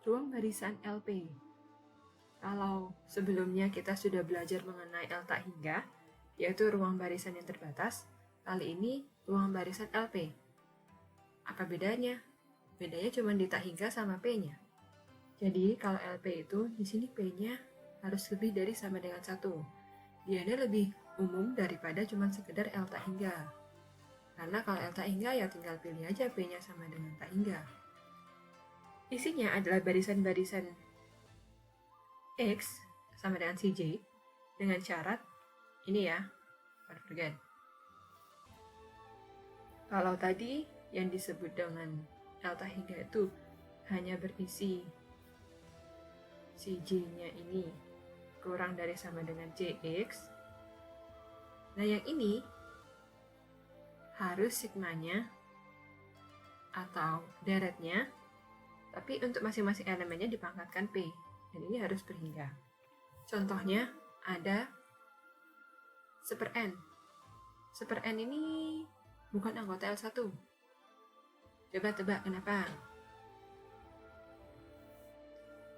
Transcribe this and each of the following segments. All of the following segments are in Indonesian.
ruang barisan LP. Kalau sebelumnya kita sudah belajar mengenai L tak hingga, yaitu ruang barisan yang terbatas, kali ini ruang barisan LP. Apa bedanya? Bedanya cuma di tak hingga sama P-nya. Jadi kalau LP itu, di sini P-nya harus lebih dari sama dengan 1. Dia lebih umum daripada cuma sekedar L tak hingga. Karena kalau L tak hingga ya tinggal pilih aja P-nya sama dengan tak hingga. Isinya adalah barisan-barisan X sama dengan CJ dengan syarat ini ya, perhatikan. Kalau tadi yang disebut dengan L tak hingga itu hanya berisi CJ-nya ini kurang dari sama dengan CX. Nah yang ini harus sigmanya atau deretnya, tapi untuk masing-masing elemennya dipangkatkan P, dan ini harus berhingga. Contohnya ada seper N. Seper N ini bukan anggota L1. Coba tebak kenapa?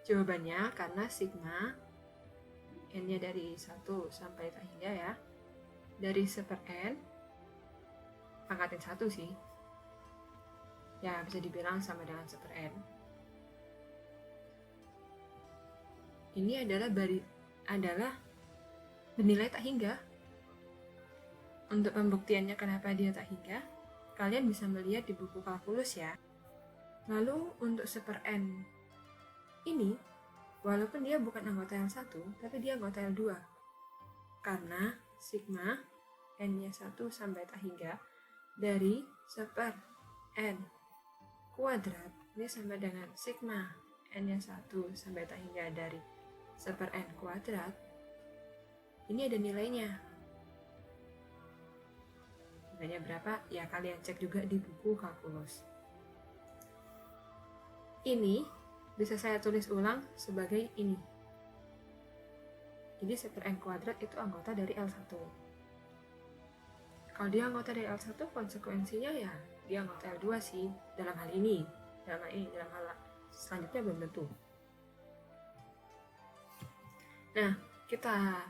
Jawabannya karena sigma N-nya dari 1 sampai tak hingga ya. Dari seper N pangkatin 1 sih. Ya, bisa dibilang sama dengan seper N. Ini adalah bernilai tak hingga. Untuk pembuktiannya kenapa dia tak hingga, kalian bisa melihat di buku kalkulus ya. Lalu untuk seper N ini, walaupun dia bukan anggota L1, tapi dia anggota L2. Karena sigma N-nya 1 sampai tak hingga dari seper N kuadrat ini sama dengan sigma N-nya 1 sampai tak hingga dari seper N kuadrat. Ini ada nilainya. Nilainya berapa? Ya kalian cek juga di buku kalkulus. Ini bisa saya tulis ulang sebagai ini. Jadi seper N kuadrat itu anggota dari L1. Kalau dia anggota dari L1, konsekuensinya ya dia anggota L2 sih dalam hal ini. Dalam hal selanjutnya belum tentu. Nah, kita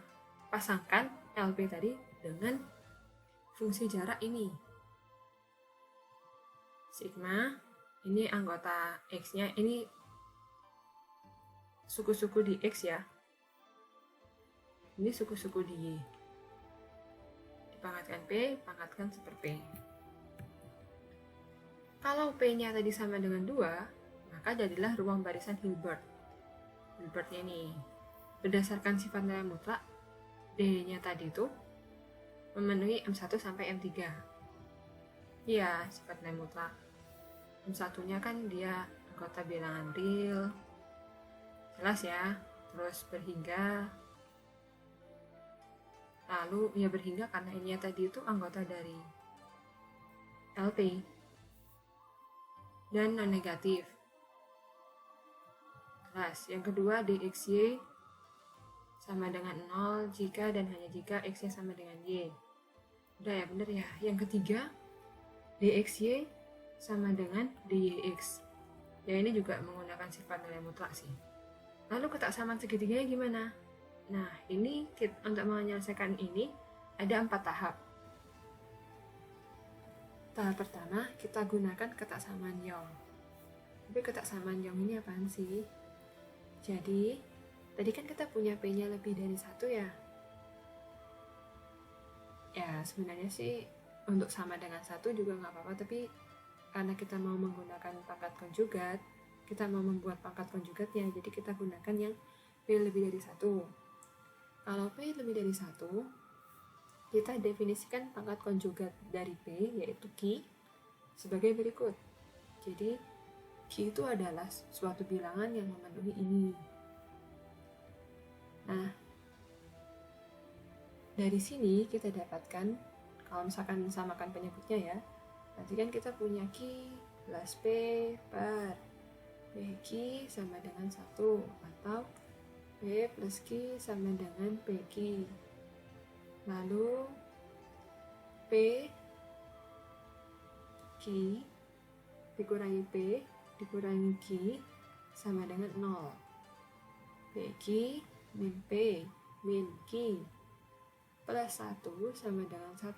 pasangkan LP tadi dengan fungsi jarak ini. Sigma, ini anggota X-nya, ini suku-suku di X ya. Ini suku-suku di Y. Dipangkatkan P, pangkatkan seper P. Kalau P-nya tadi sama dengan 2, maka jadilah ruang barisan Hilbert. Hilbertnya nih, berdasarkan sifat nilai mutlak, D-nya tadi itu memenuhi M1 sampai M3. Iya, sifat nilai mutlak. M1-nya kan dia anggota bilangan real. Jelas ya, terus berhingga. Lalu ya berhingga karena ini tadi itu anggota dari LP. Dan non-negatif. Jelas, yang kedua DXY sama dengan 0 jika dan hanya jika X-nya sama dengan Y. Udah ya, bener ya. Yang ketiga, DXY sama dengan DYX. Ya ini juga menggunakan sifat nilai mutlak sih. Lalu ketaksamaan segitiganya gimana? Nah, ini untuk menyelesaikan ini ada 4 tahap. Tahap pertama, kita gunakan ketaksamaan Young. Tapi ketaksamaan Young ini apaan sih? Jadi, tadi kan kita punya P-nya lebih dari 1 ya. Ya, sebenarnya sih untuk sama dengan 1 juga nggak apa-apa, tapi karena kita mau menggunakan pangkat konjugat, kita mau membuat pangkat konjugatnya, jadi kita gunakan yang P lebih dari 1. Kalau P lebih dari 1, kita definisikan pangkat konjugat dari P, yaitu Q, sebagai berikut. Jadi, Q itu adalah suatu bilangan yang memenuhi ini. Nah, dari sini kita dapatkan, kalau misalkan samakan penyebutnya ya, nanti kan kita punya Q plus P per PQ sama dengan 1, atau P plus Q sama dengan PQ. Lalu P Q dikurangi P dikurangi Q sama dengan 0. PQ min P min Q plus 1 sama dengan 1.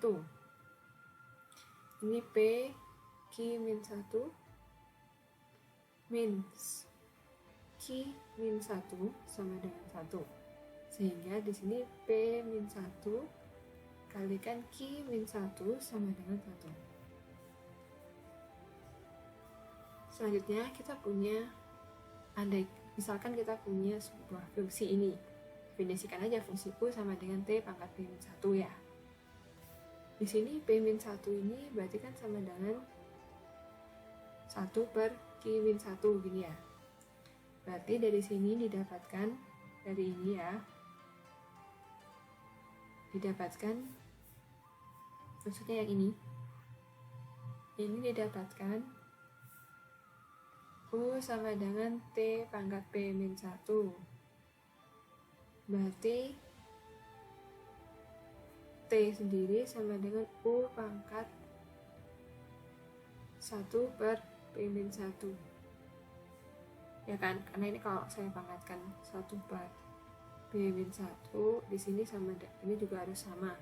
Ini P Q min 1 min Q min 1 sama dengan 1. Sehingga di sini P min 1 kalikan Q min 1 sama dengan 1. Selanjutnya kita punya, misalkan kita punya sebuah fungsi ini. Definisikan aja fungsi U sama dengan T pangkat P min 1 ya. Di sini P min 1 ini berarti kan sama dengan 1 per Q min 1 gini ya. Berarti dari sini didapatkan, dari ini ya, didapatkan, maksudnya yang ini didapatkan U sama dengan T pangkat P min 1. Berarti T sendiri sama dengan U pangkat 1 per P min 1. Ya kan, karena ini kalau saya pangkatkan 1 per P min 1, di sini sama, ini juga harus sama.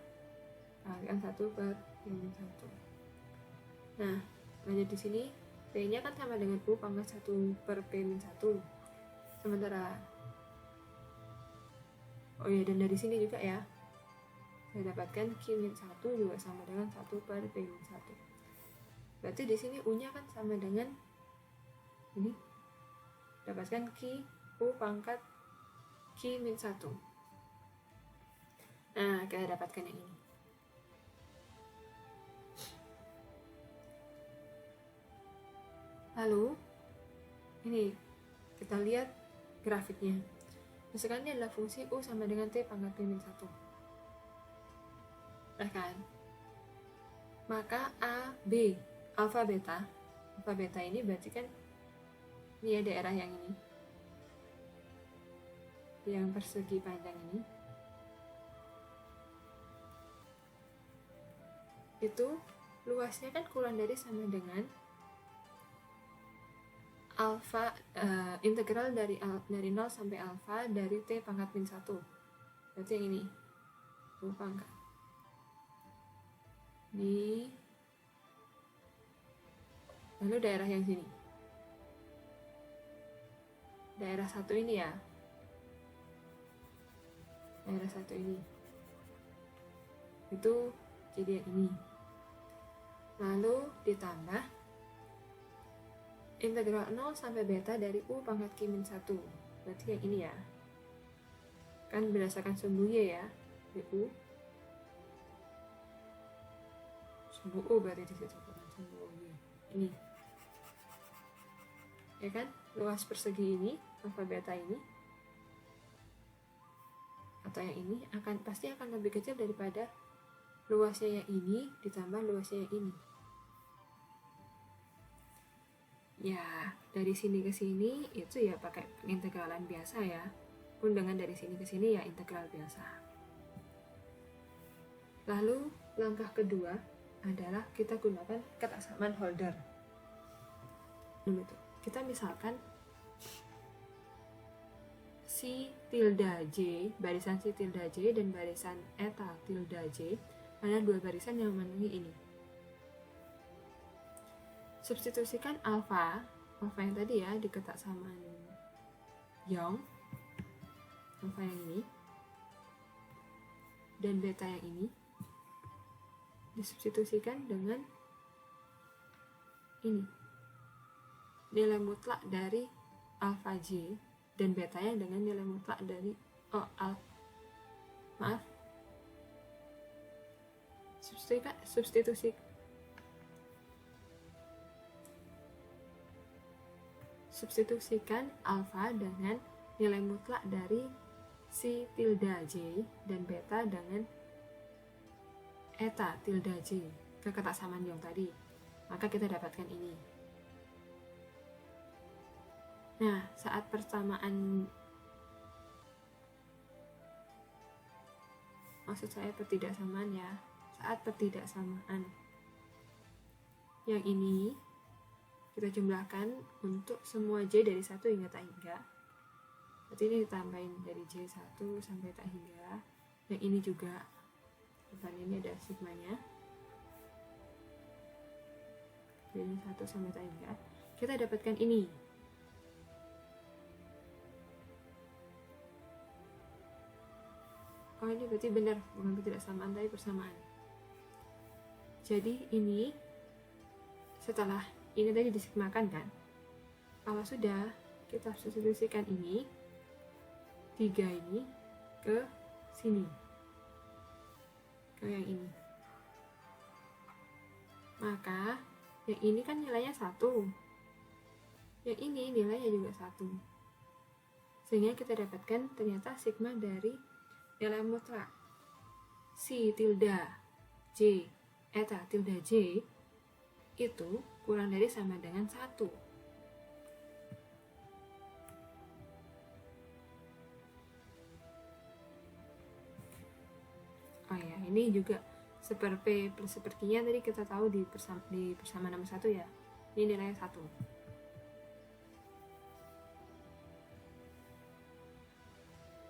Pangkatkan 1 per P min 1. Nah, lanjut di sini P-nya kan sama dengan U pangkat 1 per P min 1. Sementara, oh ya, dan dari sini juga ya, saya dapatkan Q min 1 juga sama dengan 1 per P min 1. Berarti di sini U-nya kan sama dengan ini, dapatkan Q U pangkat Q min 1. Nah, kita dapatkan yang ini. Lalu, ini kita lihat grafiknya. Misalkan ini adalah fungsi U sama dengan T pangkat P min 1. Nah kan? Maka A, B, alfa beta ini berarti kan ini ya daerah yang ini, yang persegi panjang ini, itu luasnya kan kurang dari sama dengan alfa, integral dari 0 sampai alfa dari T pangkat min 1. Berarti yang ini U pangkat ini, lalu daerah yang sini, daerah 1 ini ya, daerah 1 ini itu jadi yang ini. Lalu ditambah integral 0 sampai beta dari U pangkat Q min 1. Berarti yang ini ya, kan berdasarkan sumbu Y ya, U sumbu U, berarti di situ bukan sumbu Y. Ini ya kan, luas persegi ini, alfa beta ini atau yang ini pasti akan lebih kecil daripada luasnya yang ini ditambah luasnya yang ini. Ya, dari sini ke sini itu ya pakai integralan biasa ya. Pun dengan dari sini ke sini ya integral biasa. Lalu langkah kedua adalah kita gunakan ketaksamaan Holder. Kita misalkan si tilde J, barisan si tilde J dan barisan eta tilde J adalah dua barisan yang memenuhi ini. Substitusikan alfa yang tadi ya di ketaksamaan Young, alfa yang ini, dan beta yang ini disubstitusikan dengan ini, nilai mutlak dari alfa J dan beta yang dengan nilai mutlak dari substitusikan alfa dengan nilai mutlak dari si tilde J dan beta dengan eta tilde J ke ketaksamaan Young tadi, maka kita dapatkan ini. Nah, saat persamaan, maksud saya pertidaksamaan ya, saat pertidaksamaan yang ini kita jumlahkan untuk semua J dari 1 hingga tak hingga. Berarti ini ditambahin dari J1 sampai tak hingga. Yang ini juga, depan ini ada sigmanya. Jadi 1 sampai tak hingga. Kita dapatkan ini. Oh, ini berarti benar, bukan ketidaksamaan tapi persamaan. Jadi ini setelah ini tadi disigmakan kan, kalau sudah kita substitusikan ini 3 ini ke sini, ke yang ini, maka yang ini kan nilainya 1, yang ini nilainya juga 1, sehingga kita dapatkan ternyata sigma dari nilai mutlak si tilde J eta tilde J itu kurang dari sama dengan 1. Oh ya, ini juga seper P plus seper Q-nya tadi kita tahu di persamaan nomor 1 ya. Ini nilainya 1.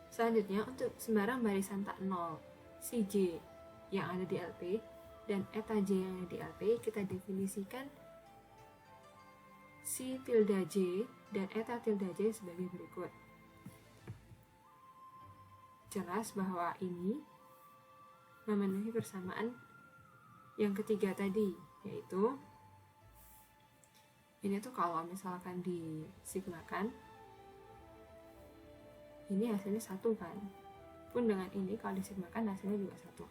Selanjutnya, untuk sembarang barisan tak 0, si J yang ada di LP dan eta J yang ada di LP, kita definisikan si tilde J dan eta tilde J sebagai berikut. Jelas bahwa ini memenuhi persamaan yang ketiga tadi, yaitu ini tuh kalau misalkan disigmakan, ini hasilnya 1 kan, pun dengan ini kalau disigmakan hasilnya juga 1.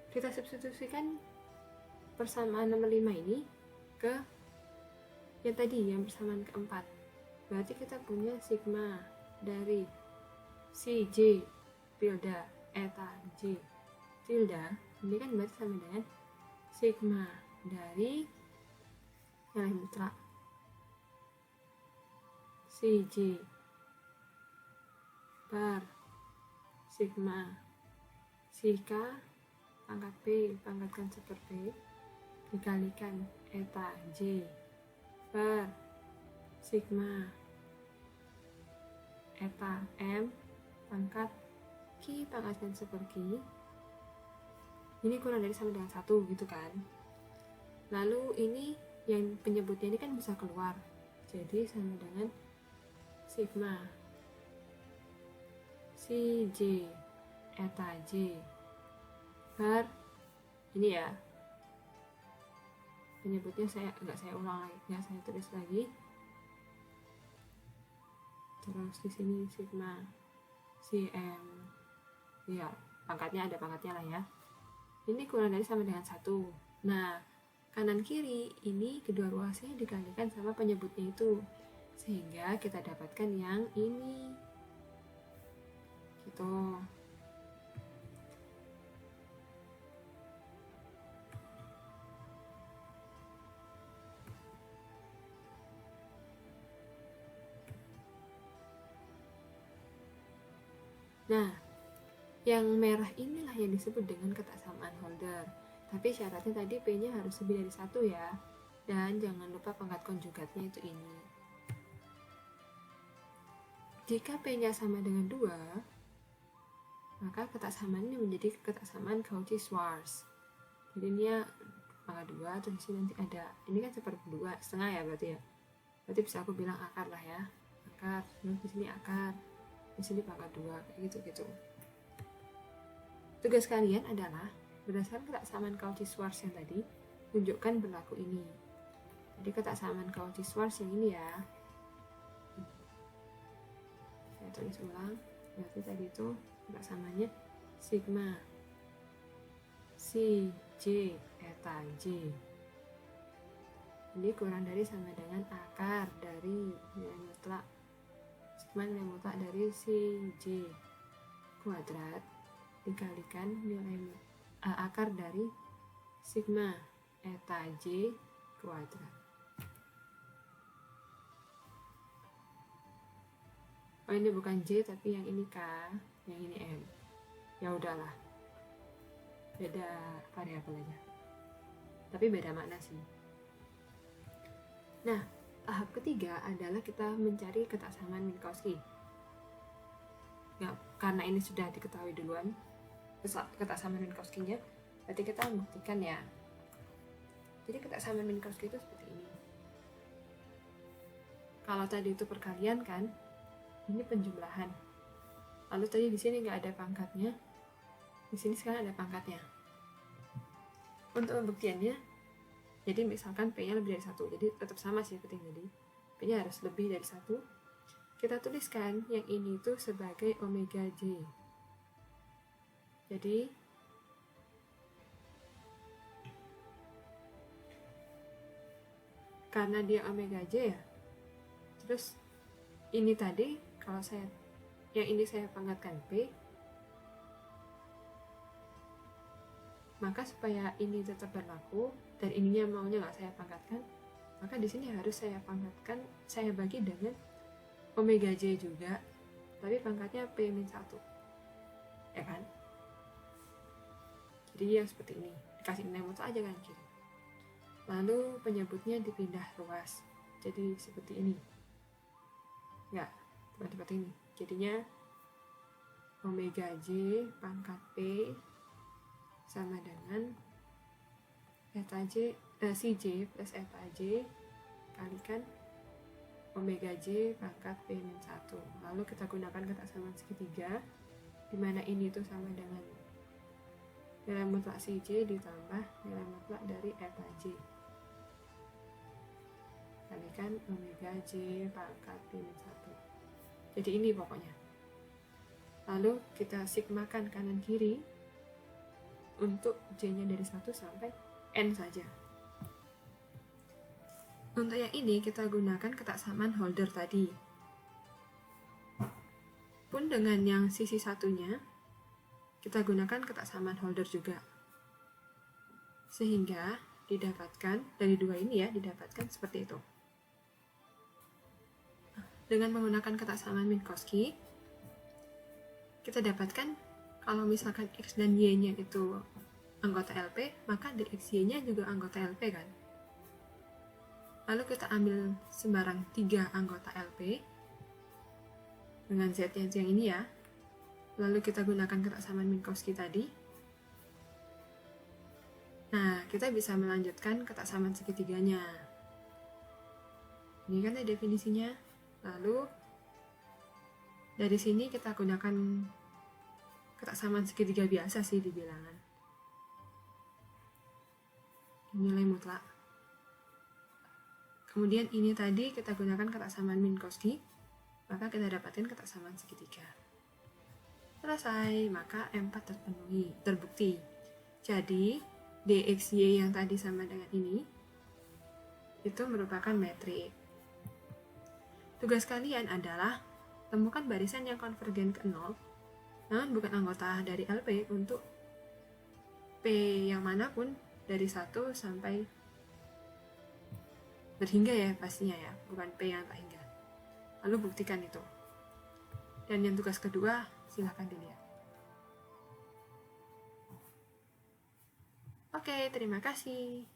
Kita substitusikan persamaan nomor 5 ini ke yang tadi, yang persamaan keempat. Berarti kita punya sigma dari si J tilde eta J tilde, ini kan berarti sama dengan sigma dari nilai mutlak si J per sigma si K pangkat P pangkatkan seper P dikalikan eta J per sigma eta M pangkat Q pangkatkan seper Q, ini kurang dari sama dengan 1 gitu kan. Lalu ini yang penyebutnya ini kan bisa keluar, jadi sama dengan sigma si J eta J per ini ya, penyebutnya nggak saya ulang lagi, nggak saya tulis lagi. Terus di sini sigma cm, ya pangkatnya ada pangkatnya lah ya. Ini kurang dari sama dengan 1. Nah, kanan kiri ini kedua ruasnya dikalikan sama penyebutnya itu, sehingga kita dapatkan yang ini gitu. Nah, yang merah inilah yang disebut dengan ketaksamaan Holder. Tapi syaratnya tadi P-nya harus lebih dari 1 ya. Dan jangan lupa pangkat konjugatnya itu ini. Jika P-nya sama dengan 2, maka ketaksamaannya menjadi ketaksamaan Cauchy-Schwarz. Jadi ini ya pangkat 2, terus disini nanti ada, ini kan seperti 2 setengah ya berarti ya. Berarti bisa aku bilang akar lah ya. Akar, terus disini akar, disini pangkat 2, kayak gitu-gitu. Tugas kalian adalah berdasarkan ketaksamaan Cauchy-Schwarz yang tadi, tunjukkan berlaku ini. Jadi ketaksamaan Cauchy-Schwarz yang ini ya. Saya tulis ulang. Berarti tadi itu ketaksamannya sigma si J eta J. Ini kurang dari sama dengan akar dari nilai mutlak. Sigma nilai mutlak dari si J kuadrat dikalikan nilai akar dari sigma eta J kuadrat. oh ini bukan J tapi yang ini K, yang ini M. Ya udahlah, beda variabel aja, tapi beda makna sih. Nah, tahap ketiga adalah kita mencari ketaksamaan Minkowski. Ya, karena ini sudah diketahui duluan ketaksamaan Minkowski-nya, berarti kita membuktikan ya. Jadi ketaksamaan Minkowski itu seperti ini. Kalau tadi itu perkalian kan, ini penjumlahan. Lalu tadi di sini nggak ada pangkatnya, di sini sekarang ada pangkatnya. Untuk pembuktiannya, jadi misalkan P-nya lebih dari 1, jadi tetap sama sih seperti tadi. P-nya harus lebih dari 1. Kita tuliskan yang ini itu sebagai omega J. Jadi karena dia omega J ya, terus ini tadi kalau yang ini saya pangkatkan P, maka supaya ini tetap berlaku dan ininya maunya nggak saya pangkatkan, maka di sini harus saya pangkatkan, saya bagi dengan omega J juga, tapi pangkatnya P-1, ya kan? Jadi yang seperti ini, dikasih nilai mutlak aja kan kiri. Lalu penyebutnya dipindah ruas, jadi seperti ini. Ya, bukan seperti ini. Jadinya omega J pangkat P sama dengan eta J, CJ plus eta J kalikan omega J pangkat P-1. Lalu kita gunakan ketaksamaan segitiga, di mana ini tuh sama dengan nilai mutlak CJ ditambah nilai mutlak dari eta J kalikan omega J pangkat P-1. Jadi ini pokoknya. Lalu kita sigmakan kanan kiri untuk J-nya dari 1 sampai N saja. Untuk yang ini kita gunakan ketaksamaan Holder tadi. Pun dengan yang sisi satunya kita gunakan ketaksamaan Holder juga. Sehingga didapatkan dari dua ini ya, didapatkan seperti itu. Dengan menggunakan ketaksamaan Minkowski, kita dapatkan kalau misalkan X dan Y-nya itu anggota LP, maka dari XY-nya juga anggota LP kan. Lalu kita ambil sembarang 3 anggota LP dengan Z yang ini ya. Lalu kita gunakan ketaksamaan Minkowski tadi. Nah, kita bisa melanjutkan ketaksamaan segitiganya. Ini kan definisinya. Lalu dari sini kita gunakan ketaksamaan segitiga biasa sih di bilangan. Nilai mutlak. Kemudian ini tadi kita gunakan ketaksamaan Minkowski, maka kita dapatkan ketaksamaan segitiga. Selesai, maka M4 terpenuhi, terbukti. Jadi DXY yang tadi sama dengan ini itu merupakan metrik. Tugas kalian adalah temukan barisan yang konvergen ke 0, namun bukan anggota dari LP untuk P yang manapun dari 1 sampai berhingga ya pastinya ya, bukan P yang tak hingga. Lalu buktikan itu. Dan yang tugas kedua, silahkan dilihat. Oke, terima kasih.